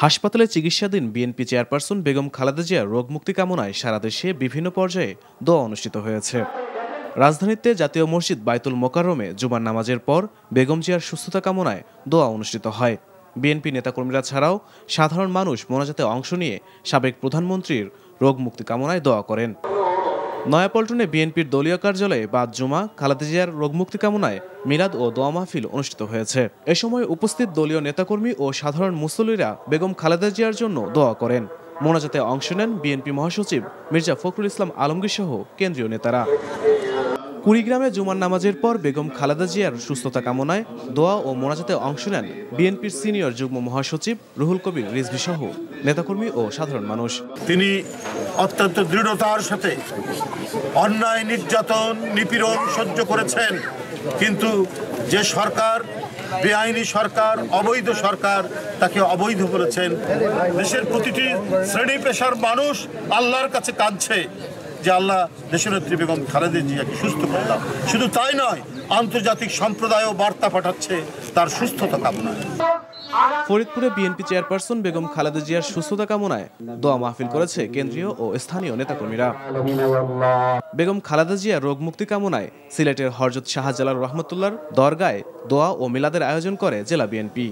হাসপাতালে চিকিৎসাধীন BNP chairperson Begum Khaleda জিয়ার রোগমুক্তি কামনায় সারা দেশে বিভিন্ন পর্যায়ে দোয়া অনুষ্ঠিত হয়েছে। রাজধানীতে জাতীয় মসজিদ বায়তুল মোকাররমে জুমার নামাজের পর বেগম জিয়ার সুস্থতা কামনায় দোয়া অনুষ্ঠিত হয়। বিএনপি নেতাকর্মীরা ছাড়াও সাধারণ মানুষ মোনাজাতে অংশ নিয়ে সাবেক প্রধানমন্ত্রীর রোগমুক্তি কামনায় দোয়া করেন। নয়াপল্টনে বিএনপির দলীয় কার্যালয়ে বাদ জুমা খালেদা জিয়ার রোগমুক্তি কামনায় মিলাদ ও দোয়া মাহফিল অনুষ্ঠিত হয়েছে। এ সময় উপস্থিত দলীয় নেতাকর্মী ও সাধারণ মুসল্লিরা বেগম খালেদা জিয়ার জন্য দোয়া করেন। মোনাজাতে অংশ নেন বিএনপি মহাসচিব মির্জা ফখরুল ইসলাম আলমগীর সহ কেন্দ্রীয় নেতারা। কুড়িগ্রামে জুমার নামাজের পর বেগম খালেদা জিয়ার সুস্থতা কামনায় দোয়া ও মোনাজাতে অংশ নেন বিএনপির সিনিয়র যুগ্ম মহাসচিব রুহুল কবির রিজভী সহ নেতাকর্মী ও সাধারণ মানুষ। তিনি অত্যন্ত দৃঢ়তার সাথে অন্যায়, নির্যাতন, নিপীড়ন সহ্য করেছেন, কিন্তু যে সরকার বেআইনি সরকার, অবৈধ সরকার তাকে অবৈধ করেছেন। দেশের প্রতিটি শ্রেণী পেশার মানুষ আল্লাহর কাছে কাঁদছে যে আল্লাহ দেশনেত্রী বেগম খালেদা জিয়াকে সুস্থ করে দাও। শুধু তাই নয়, আন্তর্জাতিক সম্প্রদায়ও বার্তা পাঠাচ্ছে তার সুস্থতা কামনায়। ফরিদপুরে বিএনপি চেয়ারপারসন বেগম খালেদা জিয়ার সুস্থতা কামনায় দোয়া মাহফিল করেছে কেন্দ্রীয় ও স্থানীয় নেতাকর্মীরা। বেগম খালেদা জিয়ার রোগমুক্তি কামনায় সিলেটের হযরত শাহজালাল রহমতুল্লাহর দরগায় দোয়া ও মিলাদের আয়োজন করে জেলা বিএনপি।